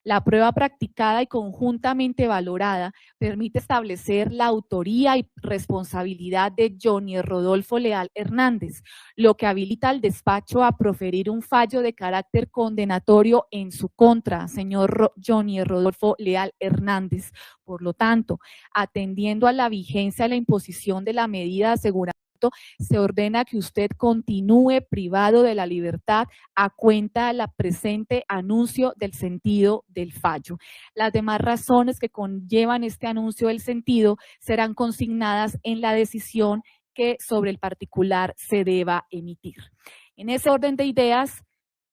La prueba practicada y conjuntamente valorada permite establecer la autoría y responsabilidad de Johnny Rodolfo Leal Hernández, lo que habilita al despacho a proferir un fallo de carácter condenatorio en su contra, señor Johnny Rodolfo Leal Hernández. Por lo tanto, atendiendo a la vigencia de la imposición de la medida de aseguramiento, se ordena que usted continúe privado de la libertad a cuenta de la presente anuncio del sentido del fallo. Las demás razones que conllevan este anuncio del sentido serán consignadas en la decisión que sobre el particular se deba emitir. En ese orden de ideas,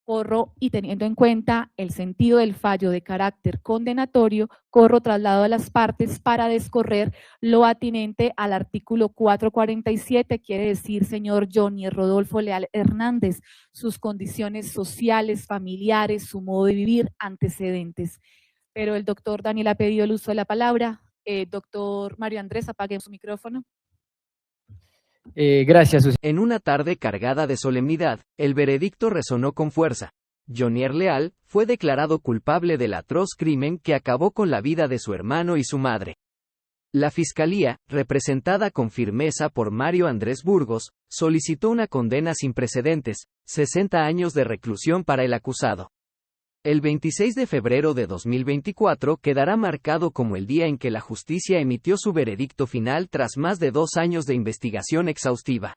corro y teniendo en cuenta el sentido del fallo de carácter condenatorio, corro traslado a las partes para descorrer lo atinente al artículo 447, quiere decir, señor Johnny Rodolfo Leal Hernández, sus condiciones sociales, familiares, su modo de vivir, antecedentes. Pero el doctor Daniel ha pedido el uso de la palabra. Doctor Mario Andrés, apague su micrófono. Gracias, Susana. En una tarde cargada de solemnidad, el veredicto resonó con fuerza. Johnny Leal fue declarado culpable del atroz crimen que acabó con la vida de su hermano y su madre. La Fiscalía, representada con firmeza por Mario Andrés Burgos, solicitó una condena sin precedentes, 60 años de reclusión para el acusado. El 26 de febrero de 2024 quedará marcado como el día en que la justicia emitió su veredicto final tras más de 2 años de investigación exhaustiva.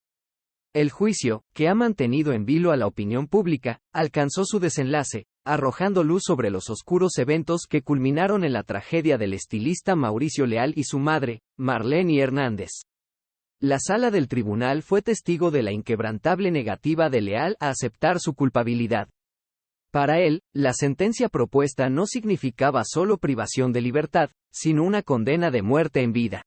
El juicio, que ha mantenido en vilo a la opinión pública, alcanzó su desenlace, arrojando luz sobre los oscuros eventos que culminaron en la tragedia del estilista Mauricio Leal y su madre, Marlene Hernández. La sala del tribunal fue testigo de la inquebrantable negativa de Leal a aceptar su culpabilidad. Para él, la sentencia propuesta no significaba solo privación de libertad, sino una condena de muerte en vida.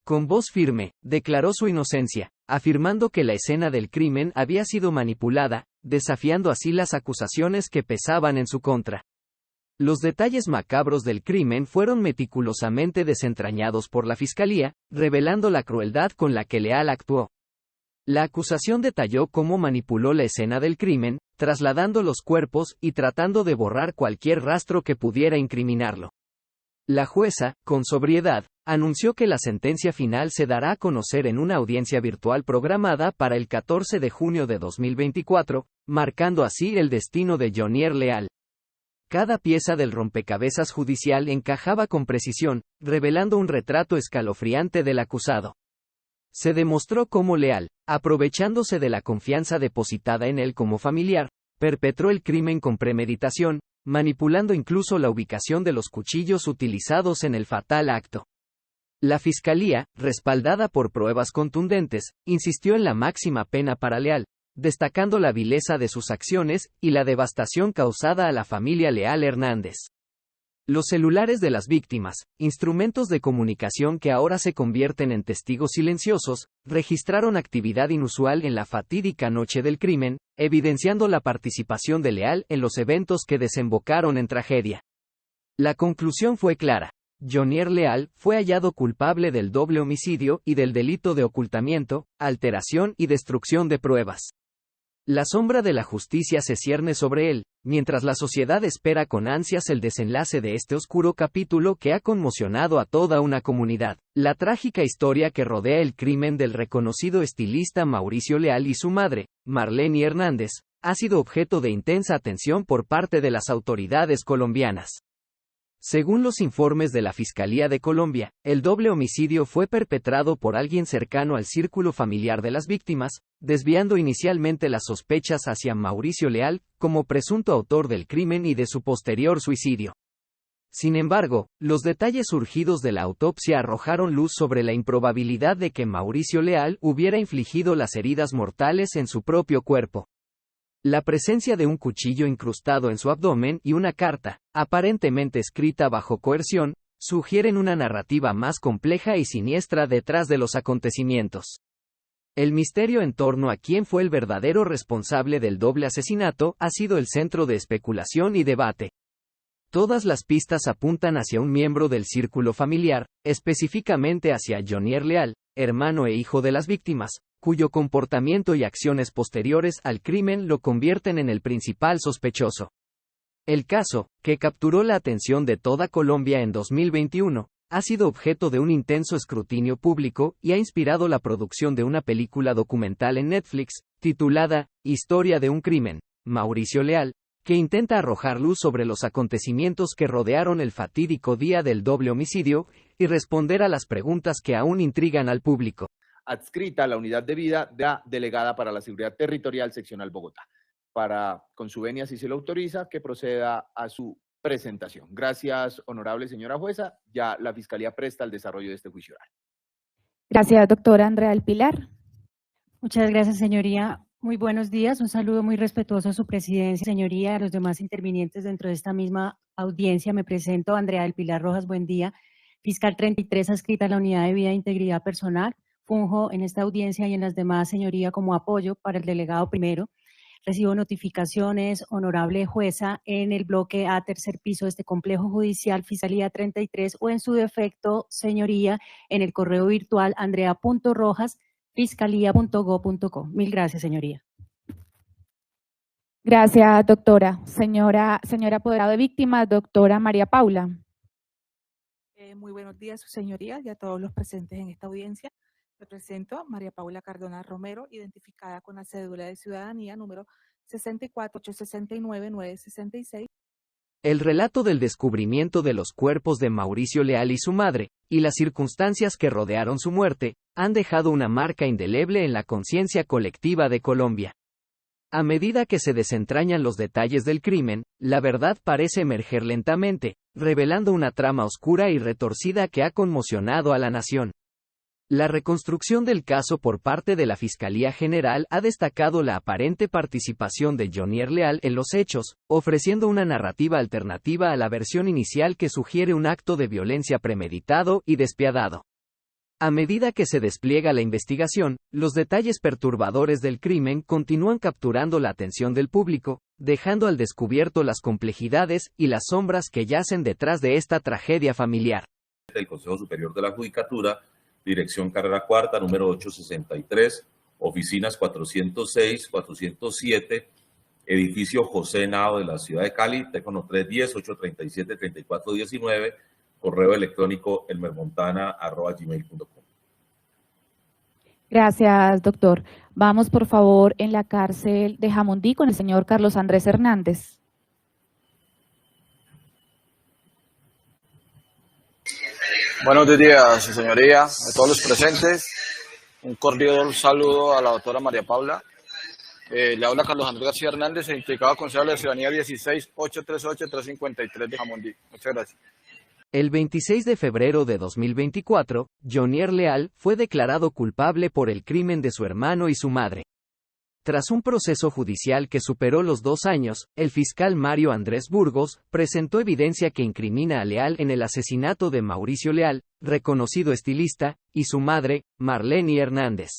Con voz firme, declaró su inocencia, afirmando que la escena del crimen había sido manipulada, desafiando así las acusaciones que pesaban en su contra. Los detalles macabros del crimen fueron meticulosamente desentrañados por la Fiscalía, revelando la crueldad con la que Leal actuó. La acusación detalló cómo manipuló la escena del crimen, trasladando los cuerpos y tratando de borrar cualquier rastro que pudiera incriminarlo. La jueza, con sobriedad, anunció que la sentencia final se dará a conocer en una audiencia virtual programada para el 14 de junio de 2024, marcando así el destino de Johnny Leal. Cada pieza del rompecabezas judicial encajaba con precisión, revelando un retrato escalofriante del acusado. Se demostró cómo Leal, aprovechándose de la confianza depositada en él como familiar, perpetró el crimen con premeditación, manipulando incluso la ubicación de los cuchillos utilizados en el fatal acto. La Fiscalía, respaldada por pruebas contundentes, insistió en la máxima pena para Leal, destacando la vileza de sus acciones y la devastación causada a la familia Leal Hernández. Los celulares de las víctimas, instrumentos de comunicación que ahora se convierten en testigos silenciosos, registraron actividad inusual en la fatídica noche del crimen, evidenciando la participación de Leal en los eventos que desembocaron en tragedia. La conclusión fue clara. Johnny Leal fue hallado culpable del doble homicidio y del delito de ocultamiento, alteración y destrucción de pruebas. La sombra de la justicia se cierne sobre él, mientras la sociedad espera con ansias el desenlace de este oscuro capítulo que ha conmocionado a toda una comunidad. La trágica historia que rodea el crimen del reconocido estilista Mauricio Leal y su madre, Marlene Hernández, ha sido objeto de intensa atención por parte de las autoridades colombianas. Según los informes de la Fiscalía de Colombia, el doble homicidio fue perpetrado por alguien cercano al círculo familiar de las víctimas, desviando inicialmente las sospechas hacia Mauricio Leal, como presunto autor del crimen y de su posterior suicidio. Sin embargo, los detalles surgidos de la autopsia arrojaron luz sobre la improbabilidad de que Mauricio Leal hubiera infligido las heridas mortales en su propio cuerpo. La presencia de un cuchillo incrustado en su abdomen y una carta, aparentemente escrita bajo coerción, sugieren una narrativa más compleja y siniestra detrás de los acontecimientos. El misterio en torno a quién fue el verdadero responsable del doble asesinato ha sido el centro de especulación y debate. Todas las pistas apuntan hacia un miembro del círculo familiar, específicamente hacia Johnny Leal, hermano e hijo de las víctimas, cuyo comportamiento y acciones posteriores al crimen lo convierten en el principal sospechoso. El caso, que capturó la atención de toda Colombia en 2021, ha sido objeto de un intenso escrutinio público y ha inspirado la producción de una película documental en Netflix, titulada Historia de un crimen, Mauricio Leal, que intenta arrojar luz sobre los acontecimientos que rodearon el fatídico día del doble homicidio y responder a las preguntas que aún intrigan al público. Adscrita a la unidad de vida de la delegada para la seguridad territorial seccional Bogotá. Con su venia, si se lo autoriza, que proceda a su presentación. Gracias, honorable señora jueza. Ya la Fiscalía presta el desarrollo de este juicio oral. Gracias, doctora Andrea del Pilar. Muchas gracias, señoría. Muy buenos días. Un saludo muy respetuoso a su presidencia, señoría, a los demás intervinientes dentro de esta misma audiencia. Me presento, Andrea del Pilar Rojas. Buen día. Fiscal 33, adscrita a la unidad de vida e integridad personal. Funjo en esta audiencia y en las demás, señoría, como apoyo para el delegado primero. Recibo notificaciones, honorable jueza, en el bloque A, tercer piso de este complejo judicial, Fiscalía 33, o en su defecto, señoría, en el correo virtual andrea.rojas@fiscalía.go.co. Mil gracias, señoría. Gracias, doctora. Señora apoderado de víctimas, doctora María Paula. Muy buenos días, su señoría, y a todos los presentes en esta audiencia. Me presento a María Paula Cardona Romero, identificada con la cédula de ciudadanía número 64869966. El relato del descubrimiento de los cuerpos de Mauricio Leal y su madre, y las circunstancias que rodearon su muerte, han dejado una marca indeleble en la conciencia colectiva de Colombia. A medida que se desentrañan los detalles del crimen, la verdad parece emerger lentamente, revelando una trama oscura y retorcida que ha conmocionado a la nación. La reconstrucción del caso por parte de la Fiscalía General ha destacado la aparente participación de Jonier Leal en los hechos, ofreciendo una narrativa alternativa a la versión inicial que sugiere un acto de violencia premeditado y despiadado. A medida que se despliega la investigación, los detalles perturbadores del crimen continúan capturando la atención del público, dejando al descubierto las complejidades y las sombras que yacen detrás de esta tragedia familiar. El Consejo Superior de la Judicatura, Dirección Carrera Cuarta, número 863, oficinas 406, 407, edificio José Henao de la ciudad de Cali, teléfono 310-837-3419, correo electrónico elmermontana@gmail.com. Gracias, doctor. Vamos, por favor, en la cárcel de Jamundí con el señor Carlos Andrés Hernández. Buenos días, su señoría, a todos los presentes. Un cordial saludo a la doctora María Paula. Le habla Carlos Andrés García Hernández, identificado con cédula de ciudadanía 16838353 de Jamundí. Muchas gracias. El 26 de febrero de 2024, Jonier Leal fue declarado culpable por el crimen de su hermano y su madre. Tras un proceso judicial que superó los 2 años, el fiscal Mario Andrés Burgos presentó evidencia que incrimina a Leal en el asesinato de Mauricio Leal, reconocido estilista, y su madre, Marleny Hernández.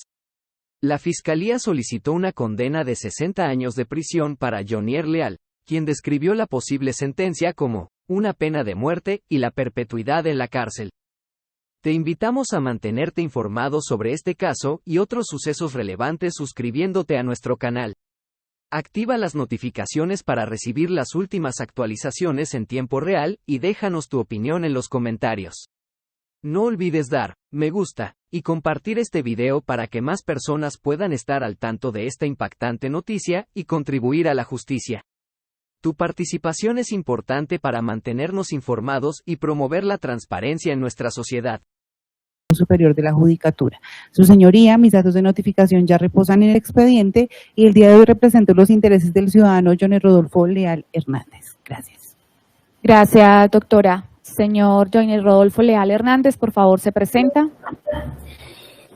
La fiscalía solicitó una condena de 60 años de prisión para Jonier Leal, quien describió la posible sentencia como una pena de muerte y la perpetuidad en la cárcel. Te invitamos a mantenerte informado sobre este caso y otros sucesos relevantes suscribiéndote a nuestro canal. Activa las notificaciones para recibir las últimas actualizaciones en tiempo real y déjanos tu opinión en los comentarios. No olvides dar me gusta y compartir este video para que más personas puedan estar al tanto de esta impactante noticia y contribuir a la justicia. Tu participación es importante para mantenernos informados y promover la transparencia en nuestra sociedad. Superior de la Judicatura. Su señoría, mis datos de notificación ya reposan en el expediente y el día de hoy represento los intereses del ciudadano Jonier Rodolfo Leal Hernández. Gracias. Gracias, doctora. Señor Jonier Rodolfo Leal Hernández, por favor, se presenta.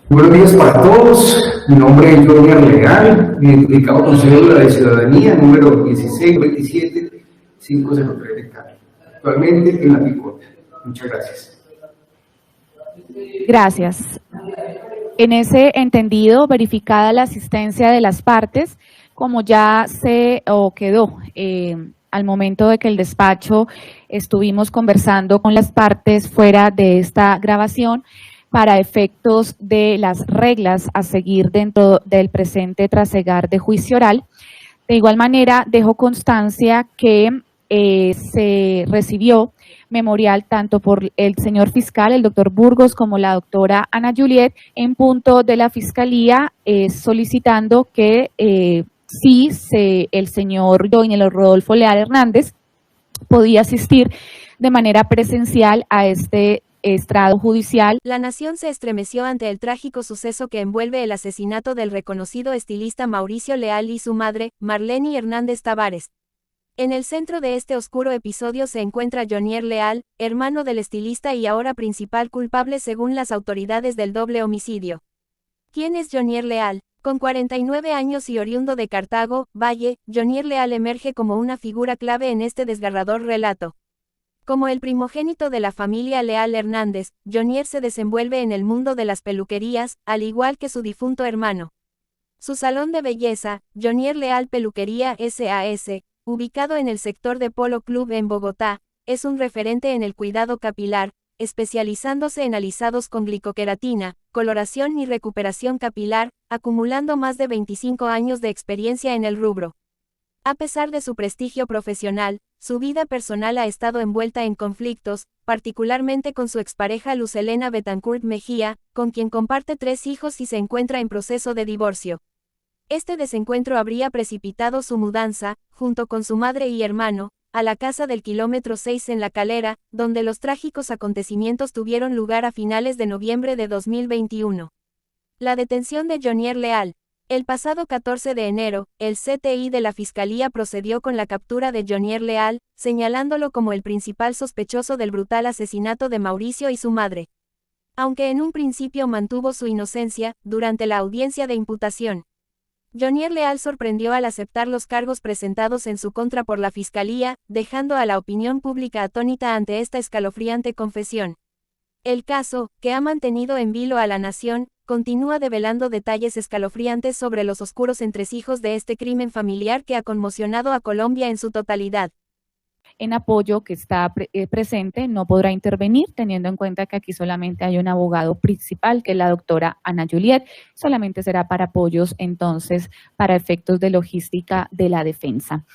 Buenos días para todos. Mi nombre es Jonier Leal, identificado con cédula de ciudadanía número 1627503 de Cali. Actualmente en la Picota. Muchas gracias. Gracias. En ese entendido, verificada la asistencia de las partes, como ya quedó al momento de que el despacho estuvimos conversando con las partes fuera de esta grabación, para efectos de las reglas a seguir dentro del presente trasegar de juicio oral. De igual manera, dejo constancia que se recibió memorial tanto por el señor fiscal, el doctor Burgos, como la doctora Ana Juliet, en punto de la fiscalía, solicitando que el señor Joiner Rodolfo Leal Hernández podía asistir de manera presencial a este estrado judicial. La nación se estremeció ante el trágico suceso que envuelve el asesinato del reconocido estilista Mauricio Leal y su madre, Marleny Hernández Tavares. En el centro de este oscuro episodio se encuentra Jonier Leal, hermano del estilista y ahora principal culpable según las autoridades del doble homicidio. ¿Quién es Jonier Leal? Con 49 años y oriundo de Cartago, Valle, Jonier Leal emerge como una figura clave en este desgarrador relato. Como el primogénito de la familia Leal Hernández, Jonier se desenvuelve en el mundo de las peluquerías, al igual que su difunto hermano. Su salón de belleza, Jonier Leal Peluquería S.A.S., ubicado en el sector de Polo Club en Bogotá, es un referente en el cuidado capilar, especializándose en alisados con glicoqueratina, coloración y recuperación capilar, acumulando más de 25 años de experiencia en el rubro. A pesar de su prestigio profesional, su vida personal ha estado envuelta en conflictos, particularmente con su expareja Luz Helena Betancourt Mejía, con quien comparte 3 hijos y se encuentra en proceso de divorcio. Este desencuentro habría precipitado su mudanza, junto con su madre y hermano, a la casa del kilómetro 6 en La Calera, donde los trágicos acontecimientos tuvieron lugar a finales de noviembre de 2021. La detención de Jonier Leal. El pasado 14 de enero, el CTI de la Fiscalía procedió con la captura de Jonier Leal, señalándolo como el principal sospechoso del brutal asesinato de Mauricio y su madre. Aunque en un principio mantuvo su inocencia, durante la audiencia de imputación, Jonier Leal sorprendió al aceptar los cargos presentados en su contra por la Fiscalía, dejando a la opinión pública atónita ante esta escalofriante confesión. El caso, que ha mantenido en vilo a la nación, continúa develando detalles escalofriantes sobre los oscuros entresijos de este crimen familiar que ha conmocionado a Colombia en su totalidad. En apoyo que está presente no podrá intervenir, teniendo en cuenta que aquí solamente hay un abogado principal, que es la doctora Ana Juliet, solamente será para apoyos entonces para efectos de logística de la defensa.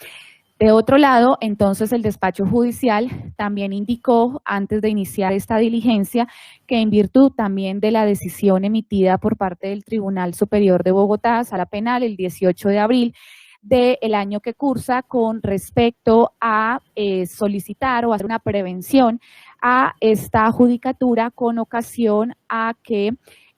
De otro lado, entonces el despacho judicial también indicó antes de iniciar esta diligencia que en virtud también de la decisión emitida por parte del Tribunal Superior de Bogotá, Sala Penal, el 18 de abril, del año que cursa con respecto a solicitar o hacer una prevención a esta judicatura con ocasión a que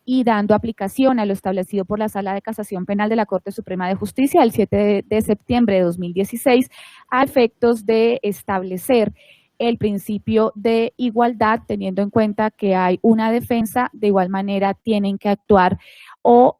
y dando aplicación a lo establecido por la Sala de Casación Penal de la Corte Suprema de Justicia el 7 de septiembre de 2016 a efectos de establecer el principio de igualdad, teniendo en cuenta que hay una defensa, de igual manera tienen que actuar o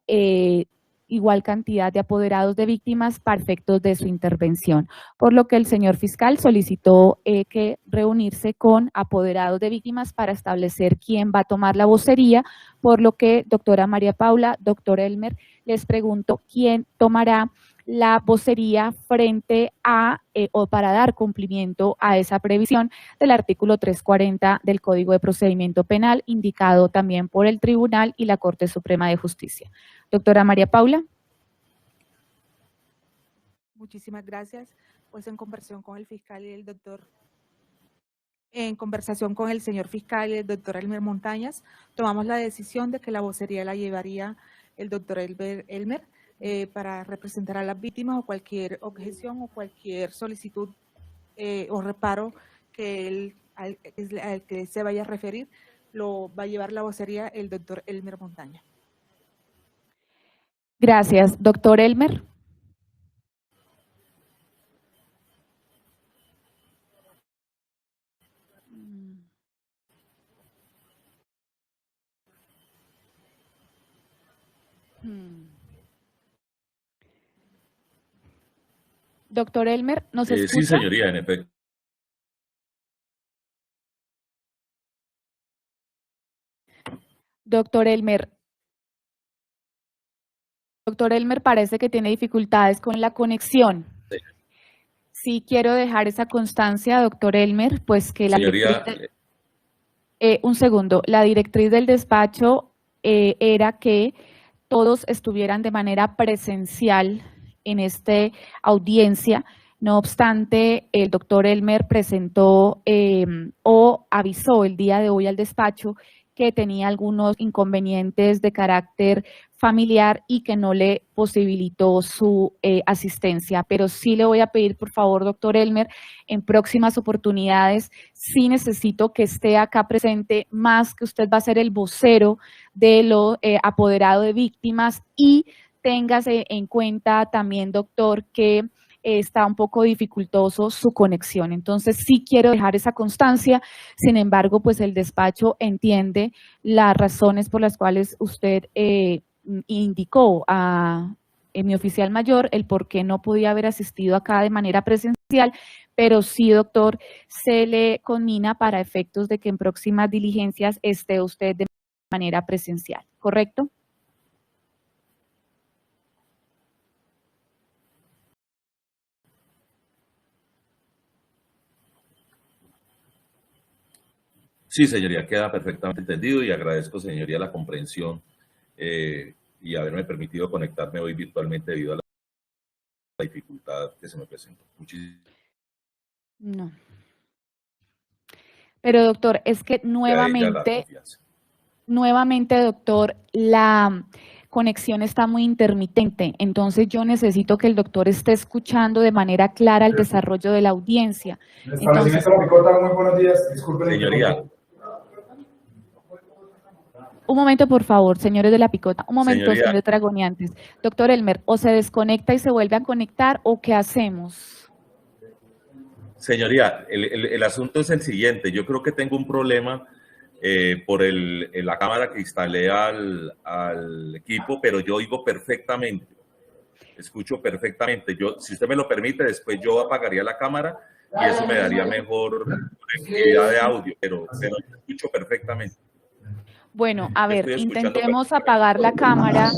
igual cantidad de apoderados de víctimas para efectos de su intervención, por lo que el señor fiscal solicitó que reunirse con apoderados de víctimas para establecer quién va a tomar la vocería, por lo que doctora María Paula, doctor Elmer, les pregunto quién tomará la vocería frente a o para dar cumplimiento a esa previsión del artículo 340 del Código de Procedimiento Penal, indicado también por el Tribunal y la Corte Suprema de Justicia. Doctora María Paula. Muchísimas gracias. Pues en conversación con el fiscal y el doctor, en conversación con el señor fiscal y el doctor Elmer Montañas, tomamos la decisión de que la vocería la llevaría el doctor Elmer para representar a las víctimas o cualquier objeción o cualquier solicitud o reparo que al que se vaya a referir, lo va a llevar la vocería el doctor Elmer Montañas. Gracias. Doctor Elmer. Doctor Elmer, ¿nos escucha? Sí, señoría, en efecto. Doctor Elmer, parece que tiene dificultades con la conexión. Sí. Sí, quiero dejar esa constancia, doctor Elmer, pues que la señoría, un segundo, la directriz del despacho era que todos estuvieran de manera presencial en esta audiencia, No obstante, el doctor Elmer presentó o avisó el día de hoy al despacho que tenía algunos inconvenientes de carácter familiar y que no le posibilitó su asistencia. Pero sí le voy a pedir, por favor, doctor Elmer, en próximas oportunidades, sí necesito que esté acá presente, más que usted va a ser el vocero de lo apoderado de víctimas, y téngase en cuenta también, doctor, que está un poco dificultoso su conexión. Entonces, sí quiero dejar esa constancia. Sin embargo, pues el despacho entiende las razones por las cuales usted indicó a mi oficial mayor el por qué no podía haber asistido acá de manera presencial, pero sí, doctor, se le conmina para efectos de que en próximas diligencias esté usted de manera presencial, ¿correcto? Sí, señoría, queda perfectamente entendido y agradezco, señoría, la comprensión y haberme permitido conectarme hoy virtualmente debido a la dificultad que se me presentó. Muchísimas gracias. No. Pero, doctor, es que nuevamente, doctor, la conexión está muy intermitente. Entonces, yo necesito que el doctor esté escuchando de manera clara el desarrollo de la audiencia. Establecimiento La Picota, muy buenos días. Disculpen. Señoría. Un momento, por favor, señores de La Picota. Un momento, Señoría. señores dragoniantes. Doctor Elmer, o se desconecta y se vuelve a conectar, ¿o qué hacemos? Señoría, el asunto es el siguiente. Yo creo que tengo un problema por la cámara que instalé al equipo, pero yo oigo perfectamente. Escucho perfectamente. Si usted me lo permite, después yo apagaría la cámara y eso me daría mejor conectividad de audio, pero escucho perfectamente. Bueno, a ver, intentemos apagar la cámara.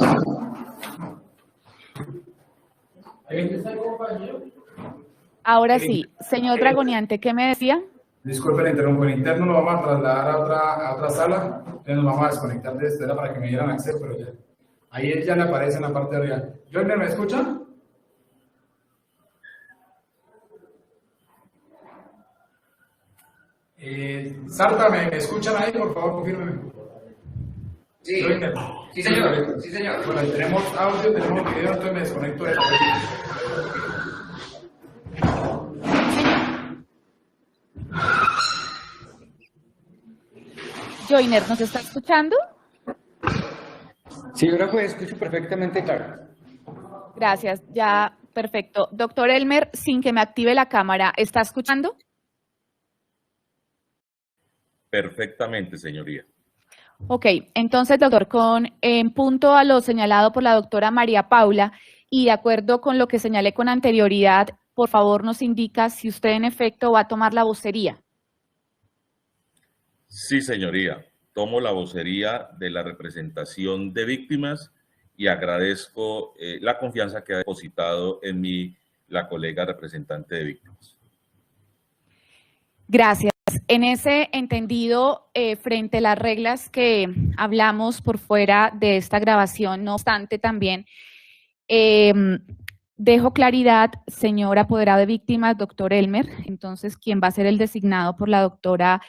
Ahora sí, señor dragoniante, ¿qué me decía? Disculpen, interrumpo. En interno lo vamos a trasladar a otra sala. Entonces nos vamos a desconectar de esta para que me dieran acceso, pero ya. Ahí ya le aparece en la parte de arriba. Joiner, ¿me escucha? Sarta, ¿me escuchan ahí? Por favor, confírmeme. Sí, sí, señor. Sí, señor. Bueno, tenemos audio, tenemos video, entonces me desconecto de la Joiner, ¿nos está escuchando? Sí, ahora pues escucho perfectamente claro. Gracias, ya, perfecto. Doctor Elmer, sin que me active la cámara, ¿está escuchando? Perfectamente, señoría. Ok, entonces, doctor, en punto a lo señalado por la doctora María Paula y de acuerdo con lo que señalé con anterioridad, por favor nos indica si usted en efecto va a tomar la vocería. Sí, señoría. Tomo la vocería de la representación de víctimas y agradezco la confianza que ha depositado en mí la colega representante de víctimas. Gracias. En ese entendido, frente a las reglas que hablamos por fuera de esta grabación, no obstante también, dejo claridad, señor apoderado de víctimas, doctor Elmer, entonces, quien va a ser el designado por la doctora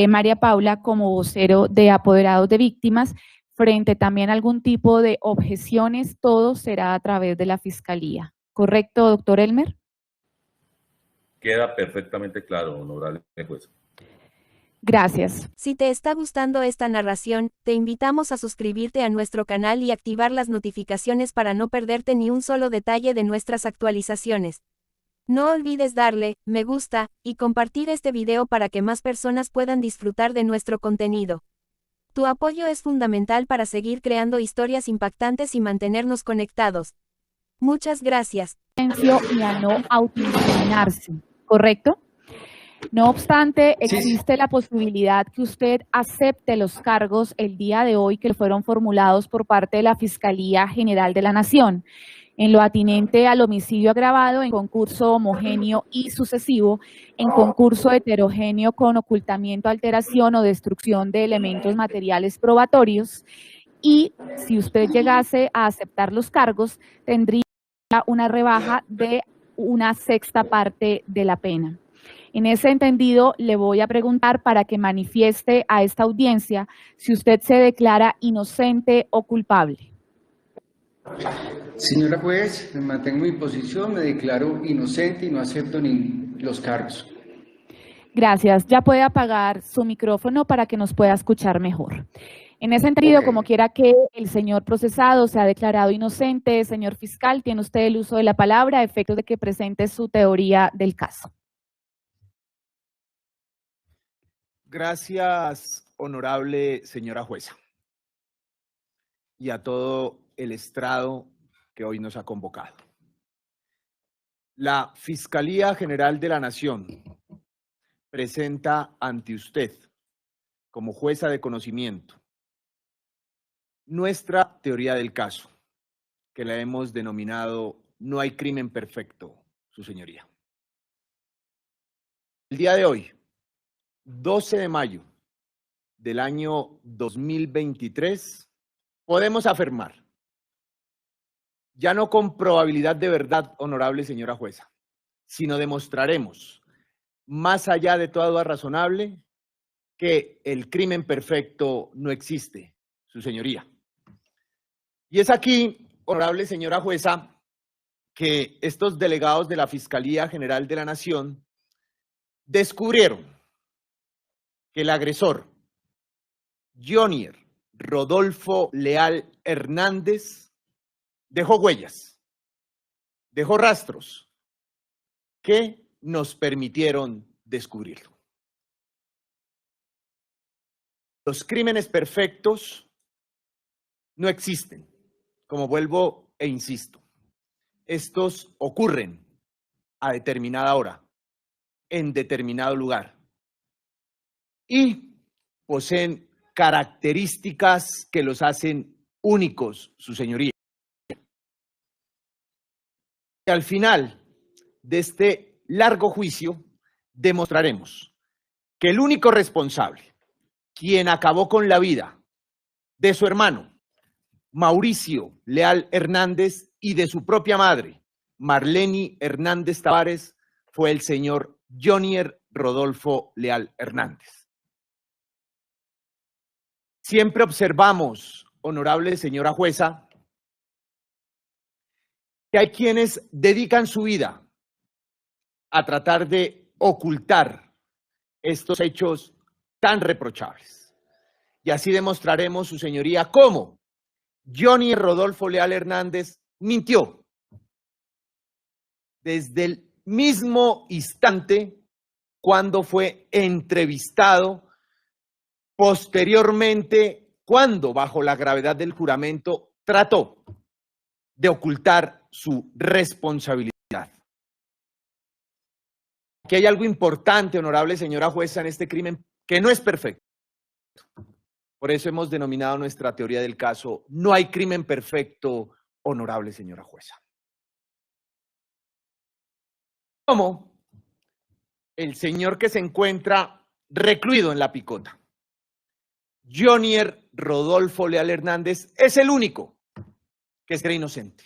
María Paula como vocero de apoderados de víctimas, frente también a algún tipo de objeciones, todo será a través de la Fiscalía. ¿Correcto, doctor Elmer? Queda perfectamente claro, honorable juez. Gracias. Si te está gustando esta narración, te invitamos a suscribirte a nuestro canal y activar las notificaciones para no perderte ni un solo detalle de nuestras actualizaciones. No olvides darle me gusta y compartir este video para que más personas puedan disfrutar de nuestro contenido. Tu apoyo es fundamental para seguir creando historias impactantes y mantenernos conectados. Muchas gracias. Y a no autoincriminarse, ¿correcto? No obstante, existe la posibilidad que usted acepte los cargos el día de hoy que fueron formulados por parte de la Fiscalía General de la Nación, en lo atinente al homicidio agravado en concurso homogéneo y sucesivo, en concurso heterogéneo con ocultamiento, alteración o destrucción de elementos materiales probatorios, y si usted llegase a aceptar los cargos, tendría una rebaja de una sexta parte de la pena. En ese entendido, le voy a preguntar para que manifieste a esta audiencia si usted se declara inocente o culpable. Señora juez, me mantengo en mi posición, me declaro inocente y no acepto ni los cargos. Gracias. Ya puede apagar su micrófono para que nos pueda escuchar mejor. En ese sentido, como quiera que el señor procesado se ha declarado inocente, señor fiscal, tiene usted el uso de la palabra a efectos de que presente su teoría del caso. Gracias, honorable señora jueza, y a todo el estrado que hoy nos ha convocado. La Fiscalía General de la Nación presenta ante usted, como jueza de conocimiento, nuestra teoría del caso, que la hemos denominado "No hay crimen perfecto", su señoría. El día de hoy, 12 de mayo del año 2023, podemos afirmar, ya no con probabilidad de verdad, honorable señora jueza, sino demostraremos, más allá de toda duda razonable, que el crimen perfecto no existe, su señoría. Y es aquí, honorable señora jueza, que estos delegados de la Fiscalía General de la Nación descubrieron que el agresor, Jonier Rodolfo Leal Hernández, dejó huellas, dejó rastros que nos permitieron descubrirlo. Los crímenes perfectos no existen, como vuelvo e insisto. Estos ocurren a determinada hora, en determinado lugar, y poseen características que los hacen únicos, su señoría. Y al final de este largo juicio, demostraremos que el único responsable, quien acabó con la vida de su hermano, Mauricio Leal Hernández, y de su propia madre, Marleni Hernández Tavares, fue el señor Jonier Rodolfo Leal Hernández. Siempre observamos, honorable señora jueza, que hay quienes dedican su vida a tratar de ocultar estos hechos tan reprochables. Y así demostraremos, su señoría, cómo Jonier Rodolfo Leal Hernández mintió desde el mismo instante cuando fue entrevistado, posteriormente cuando, bajo la gravedad del juramento, trató de ocultar su responsabilidad. Aquí hay algo importante, honorable señora jueza, en este crimen que no es perfecto. Por eso hemos denominado nuestra teoría del caso "No hay crimen perfecto", honorable señora jueza. Como el señor que se encuentra recluido en la picota, Jonier Rodolfo Leal Hernández, es el único que será inocente.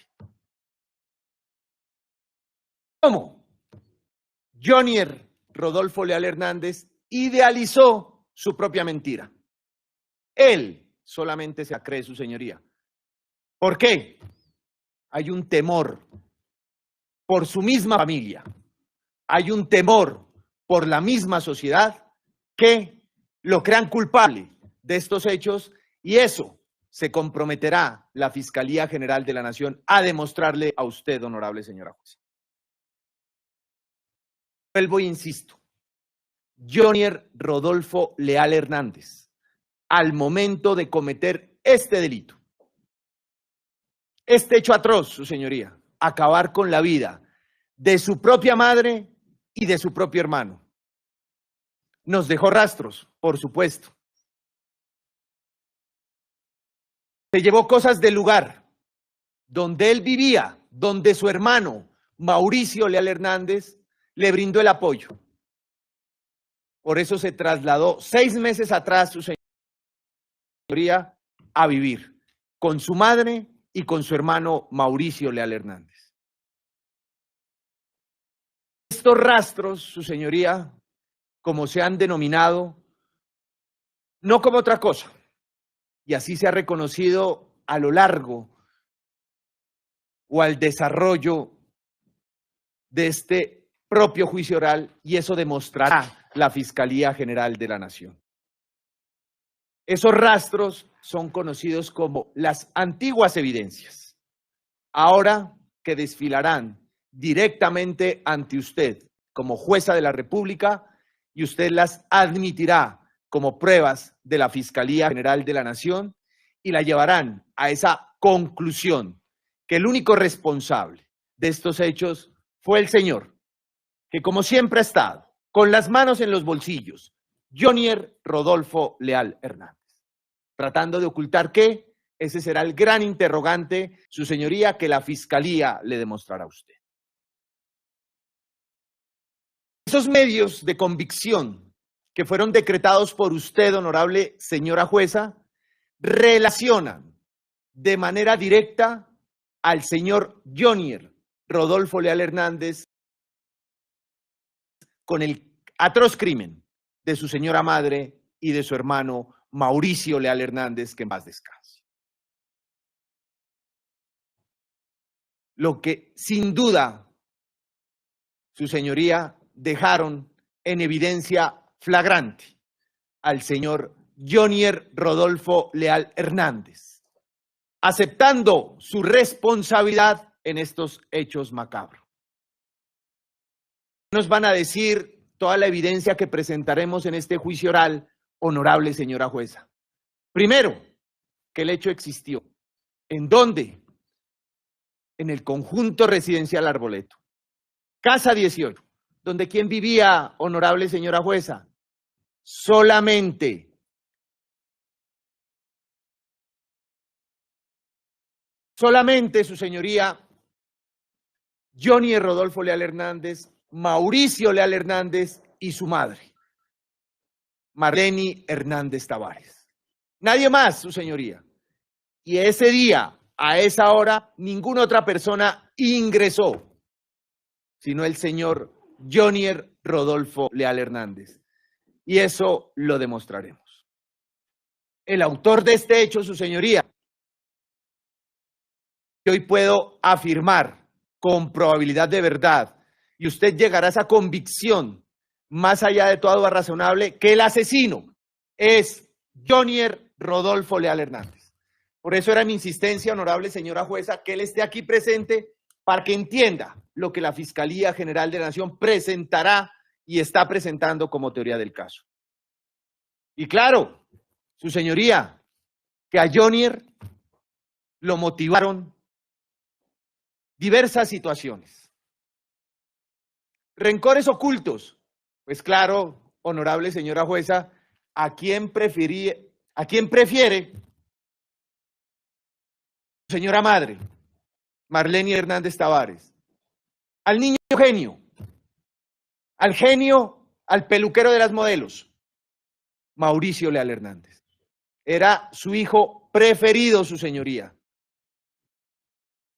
¿Cómo? Jonier Rodolfo Leal Hernández idealizó su propia mentira. Él solamente se la cree, su señoría. ¿Por qué? Hay un temor por su misma familia, hay un temor por la misma sociedad que lo crean culpable de estos hechos, y eso se comprometerá la Fiscalía General de la Nación a demostrarle a usted, honorable señora jueza. Vuelvo e insisto, Jonier Rodolfo Leal Hernández, al momento de cometer este delito, este hecho atroz, su señoría, acabar con la vida de su propia madre y de su propio hermano, nos dejó rastros, por supuesto. Se llevó cosas del lugar donde él vivía, donde su hermano Mauricio Leal Hernández le brindó el apoyo. Por eso se trasladó 6 meses atrás, su señoría, a vivir con su madre y con su hermano Mauricio Leal Hernández. Estos rastros, su señoría, como se han denominado, no como otra cosa, y así se ha reconocido a lo largo o al desarrollo de este propio juicio oral, y eso demostrará la Fiscalía General de la Nación. Esos rastros son conocidos como las antiguas evidencias, ahora que desfilarán directamente ante usted como jueza de la República, y usted las admitirá como pruebas de la Fiscalía General de la Nación y la llevarán a esa conclusión que el único responsable de estos hechos fue el señor, que como siempre ha estado, con las manos en los bolsillos, Jonier Rodolfo Leal Hernández. Tratando de ocultar qué, ese será el gran interrogante, su señoría, que la Fiscalía le demostrará a usted. Esos medios de convicción que fueron decretados por usted, honorable señora jueza, relacionan de manera directa al señor Jonier Rodolfo Leal Hernández con el atroz crimen de su señora madre y de su hermano Mauricio Leal Hernández, que en paz descanse. Lo que sin duda, su señoría, dejaron en evidencia flagrante al señor Jonier Rodolfo Leal Hernández, aceptando su responsabilidad en estos hechos macabros. Nos van a decir toda la evidencia que presentaremos en este juicio oral, honorable señora jueza. Primero, que el hecho existió. ¿En dónde? En el conjunto residencial Arboleto, casa 18, donde ¿quién vivía, honorable señora jueza? Solamente su señoría, Jonier Rodolfo Leal Hernández, Mauricio Leal Hernández y su madre, Marleni Hernández Tavares. Nadie más, su señoría. Y ese día, a esa hora, ninguna otra persona ingresó, sino el señor Jonier Rodolfo Leal Hernández. Y eso lo demostraremos. El autor de este hecho, su señoría, hoy puedo afirmar con probabilidad de verdad, y usted llegará a esa convicción, más allá de toda duda razonable, que el asesino es Jonier Rodolfo Leal Hernández. Por eso era mi insistencia, honorable señora jueza, que él esté aquí presente para que entienda lo que la Fiscalía General de la Nación presentará y está presentando como teoría del caso. Y claro, su señoría, que a Jonier lo motivaron diversas situaciones. Rencores ocultos. Pues claro, honorable señora jueza, ¿a quién prefiere, señora madre, Marleni Hernández Tavares? Al niño genio, al genio, al peluquero de las modelos, Mauricio Leal Hernández. Era su hijo preferido, su señoría.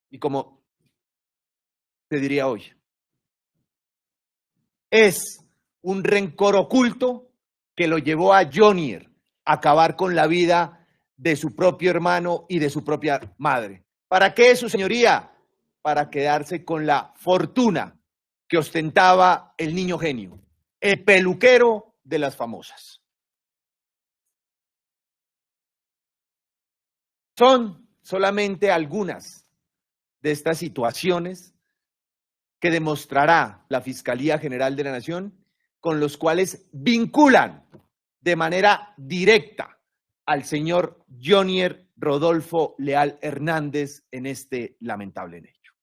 Y como te diría hoy, es un rencor oculto que lo llevó a Jonier a acabar con la vida de su propio hermano y de su propia madre. ¿Para qué, su señoría? Para quedarse con la fortuna que ostentaba el niño genio, el peluquero de las famosas. Son solamente algunas de estas situaciones que demostrará la Fiscalía General de la Nación, con los cuales vinculan de manera directa al señor Jonier Rodolfo Leal Hernández en este lamentable hecho.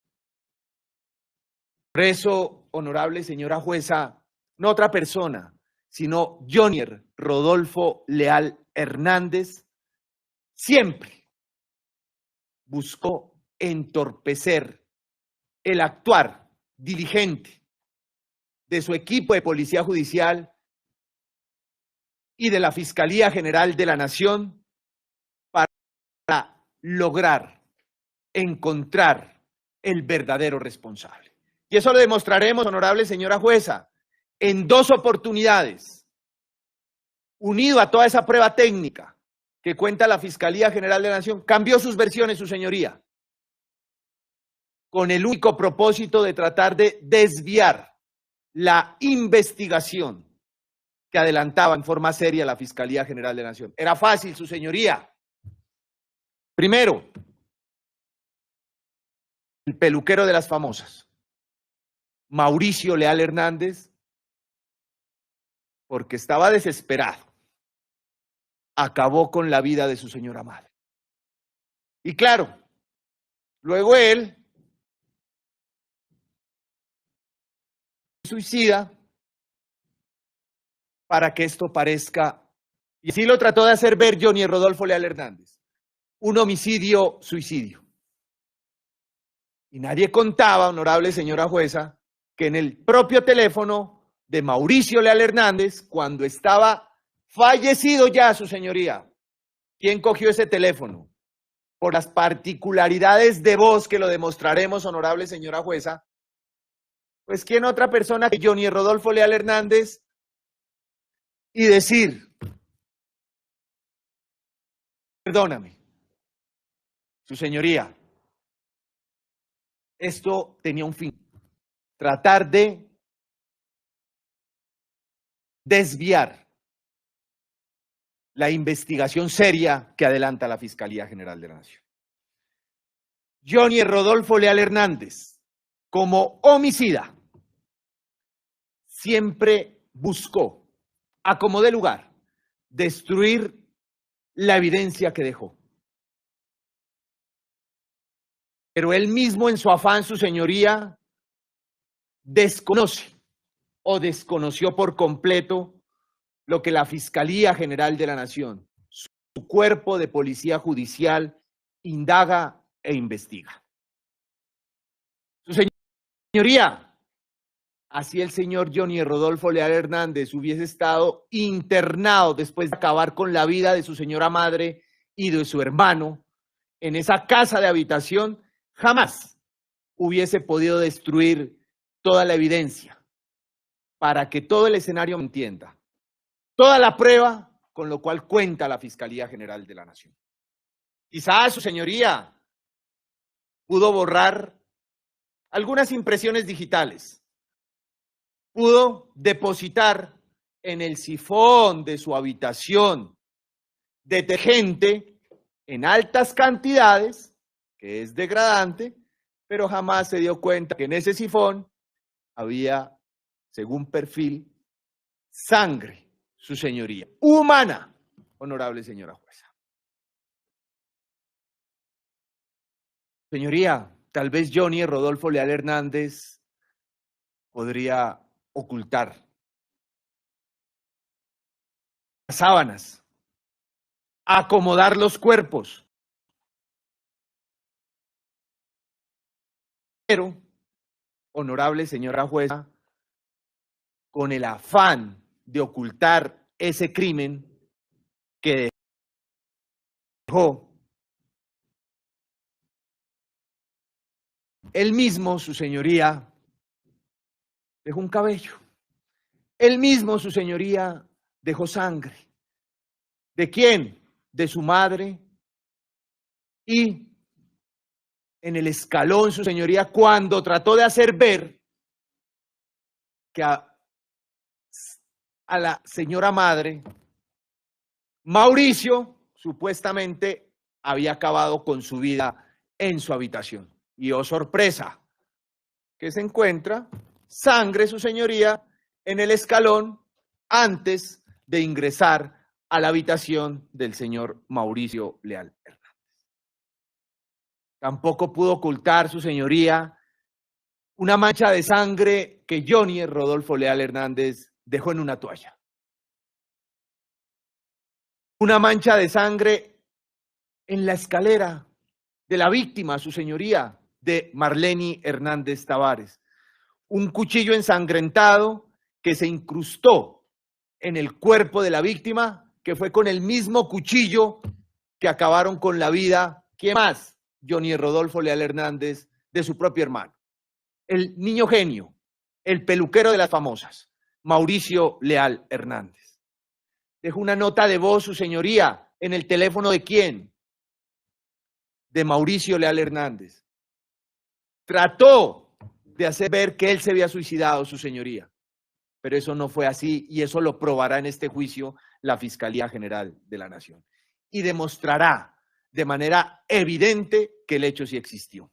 Por eso, honorable señora jueza, no otra persona, sino Jonier Rodolfo Leal Hernández, siempre buscó entorpecer el actuar diligente de su equipo de policía judicial y de la Fiscalía General de la Nación para lograr encontrar el verdadero responsable. Y eso lo demostraremos, honorable señora jueza, en 2 oportunidades, unido a toda esa prueba técnica que cuenta la Fiscalía General de la Nación, cambió sus versiones, su señoría, con el único propósito de tratar de desviar la investigación que adelantaba en forma seria la Fiscalía General de la Nación. Era fácil, su señoría. Primero, el peluquero de las famosas, Mauricio Leal Hernández, porque estaba desesperado, acabó con la vida de su señora madre. Y claro, luego él suicida para que esto parezca, y así lo trató de hacer ver Johnny Rodolfo Leal Hernández, un homicidio-suicidio. Y nadie contaba, honorable señora jueza, que en el propio teléfono de Mauricio Leal Hernández, cuando estaba fallecido ya su señoría, ¿quién cogió ese teléfono? Por las particularidades de voz que lo demostraremos, honorable señora jueza, pues ¿quién otra persona que Johnny Rodolfo Leal Hernández? Y decir, perdóname, su señoría, esto tenía un fin, tratar de desviar la investigación seria que adelanta la Fiscalía General de la Nación. Johnny Rodolfo Leal Hernández, como homicida, siempre buscó, a como dé lugar, destruir la evidencia que dejó. Pero él mismo, en su afán, su señoría, desconoce o desconoció por completo lo que la Fiscalía General de la Nación, su cuerpo de policía judicial, indaga e investiga. Su señoría, así el señor Johnny Rodolfo Leal Hernández hubiese estado internado después de acabar con la vida de su señora madre y de su hermano en esa casa de habitación, jamás hubiese podido destruir toda la evidencia para que todo el escenario me entienda. Toda la prueba con lo cual cuenta la Fiscalía General de la Nación. Quizás su señoría pudo borrar algunas impresiones digitales, pudo depositar en el sifón de su habitación detergente en altas cantidades, que es degradante, pero jamás se dio cuenta que en ese sifón había, según perfil, sangre, su señoría, humana, honorable señora jueza. Señoría, tal vez Johnny Rodolfo Leal Hernández podría ocultar las sábanas, acomodar los cuerpos, pero, honorable señora jueza, con el afán de ocultar ese crimen que dejó él mismo, su señoría, dejó un cabello. Él mismo, su señoría, dejó sangre. ¿De quién? De su madre. Y en el escalón, su señoría, cuando trató de hacer ver que a la señora madre, Mauricio supuestamente había acabado con su vida en su habitación. Y oh sorpresa, que se encuentra sangre, su señoría, en el escalón antes de ingresar a la habitación del señor Mauricio Leal Hernández. Tampoco pudo ocultar, su señoría, una mancha de sangre que Johnny Rodolfo Leal Hernández dejó en una toalla. Una mancha de sangre en la escalera de la víctima, su señoría, de Marleni Hernández Tavares. Un cuchillo ensangrentado que se incrustó en el cuerpo de la víctima, que fue con el mismo cuchillo que acabaron con la vida, ¿quién más? Johnny Rodolfo Leal Hernández, de su propio hermano. el niño genio, el peluquero de las famosas, Mauricio Leal Hernández. Dejó una nota de voz, su señoría, en el teléfono ¿de quién? De Mauricio Leal Hernández. Trató de hacer ver que él se había suicidado, su señoría, pero eso no fue así y eso lo probará en este juicio la Fiscalía General de la Nación y demostrará de manera evidente que el hecho sí existió.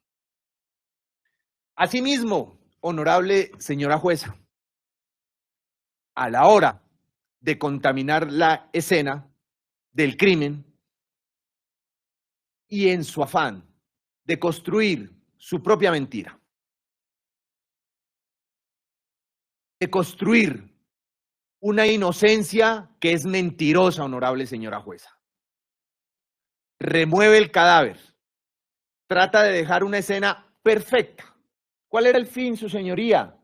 Asimismo, honorable señora jueza, a la hora de contaminar la escena del crimen y en su afán de construir su propia mentira, de construir una inocencia que es mentirosa, honorable señora jueza. Remueve el cadáver, trata de dejar una escena perfecta. ¿Cuál era el fin, su señoría?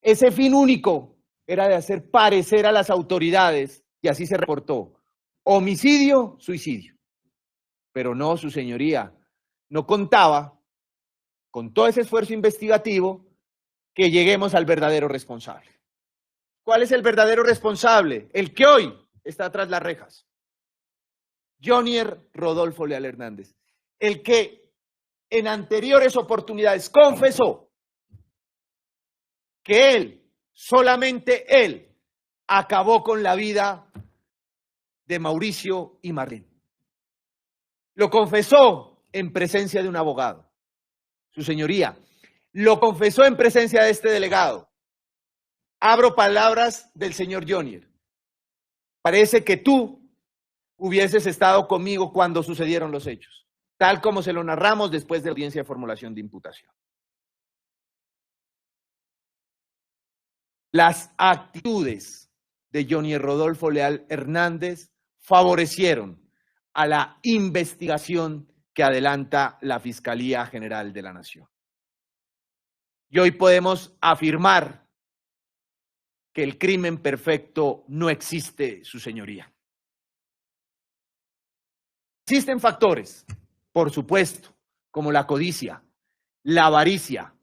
Ese fin único era de hacer parecer a las autoridades, y así se reportó, homicidio, suicidio. Pero no, su señoría, no contaba con todo ese esfuerzo investigativo que lleguemos al verdadero responsable. ¿Cuál es el verdadero responsable? El que hoy está tras las rejas. Jonier Rodolfo Leal Hernández, el que en anteriores oportunidades confesó que él, solamente él, acabó con la vida de Mauricio y Marlene. Lo confesó en presencia de un abogado. Su señoría, lo confesó en presencia de este delegado. Abro palabras del señor Jonier. Parece que tú hubieses estado conmigo cuando sucedieron los hechos, tal como se lo narramos después de la audiencia de formulación de imputación. Las actitudes de Jonier Rodolfo Leal Hernández favorecieron a la investigación que adelanta la Fiscalía General de la Nación. Y hoy podemos afirmar que el crimen perfecto no existe, su señoría. Existen factores, por supuesto, como la codicia, la avaricia,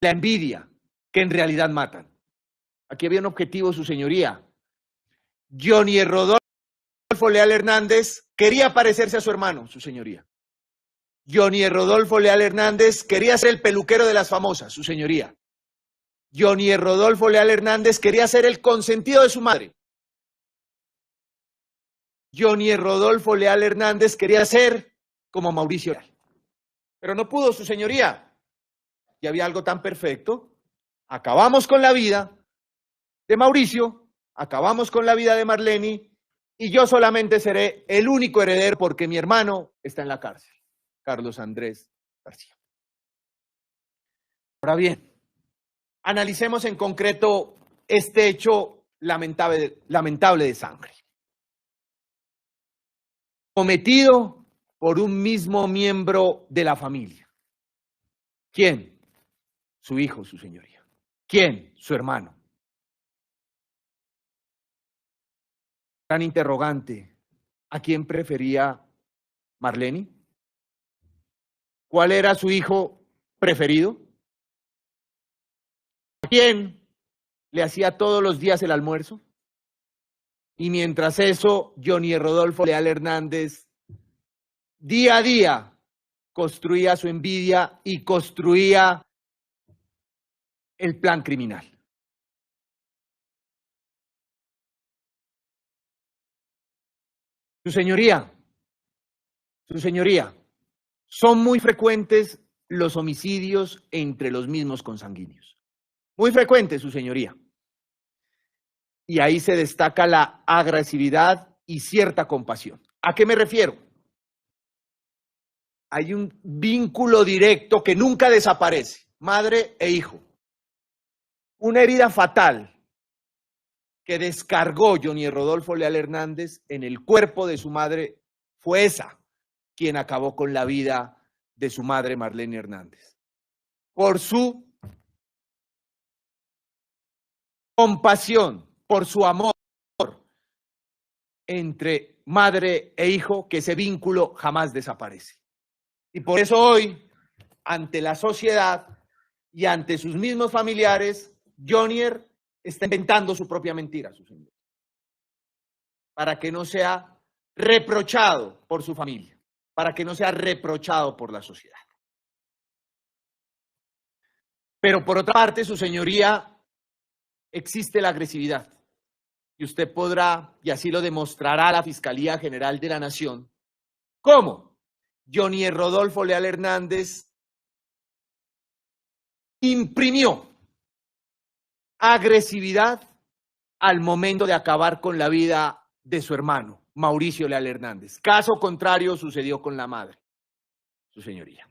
la envidia, que en realidad matan. Aquí había un objetivo, su señoría. Jonier Rodolfo Leal Hernández quería parecerse a su hermano, su señoría. Jonier Rodolfo Leal Hernández quería ser el peluquero de las famosas, su señoría. Jonier Rodolfo Leal Hernández quería ser el consentido de su madre. Jonier Rodolfo Leal Hernández quería ser como Mauricio Leal. Pero no pudo, su señoría. Y había algo tan perfecto. Acabamos con la vida de Mauricio, acabamos con la vida de Marlene, y yo solamente seré el único heredero porque mi hermano está en la cárcel, Carlos Andrés García. Ahora bien, analicemos en concreto este hecho lamentable de sangre, cometido por un mismo miembro de la familia. ¿Quién? Su hijo, su señoría. ¿Quién? Su hermano. Gran interrogante. ¿A quién prefería Marlene? ¿Cuál era su hijo preferido? ¿A quién le hacía todos los días el almuerzo? Y mientras eso, Jonier Rodolfo Leal Hernández, día a día, construía su envidia y construía el plan criminal. Su señoría, son muy frecuentes los homicidios entre los mismos consanguíneos. Muy frecuentes, su señoría. Y ahí se destaca la agresividad y cierta compasión. ¿A qué me refiero? Hay un vínculo directo que nunca desaparece, madre e hijo. Una herida fatal que descargó Jonier Rodolfo Leal Hernández en el cuerpo de su madre fue esa quien acabó con la vida de su madre Marlene Hernández. Por su compasión, por su amor entre madre e hijo, que ese vínculo jamás desaparece. Y por eso hoy, ante la sociedad, y ante sus mismos familiares, Jonier está inventando su propia mentira, su señor, para que no sea reprochado por su familia, para que no sea reprochado por la sociedad. Pero por otra parte, su señoría, existe la agresividad. Y usted podrá, y así lo demostrará la Fiscalía General de la Nación, cómo Jonier Rodolfo Leal Hernández imprimió agresividad al momento de acabar con la vida de su hermano, Mauricio Leal Hernández. Caso contrario sucedió con la madre, su señoría.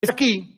Es aquí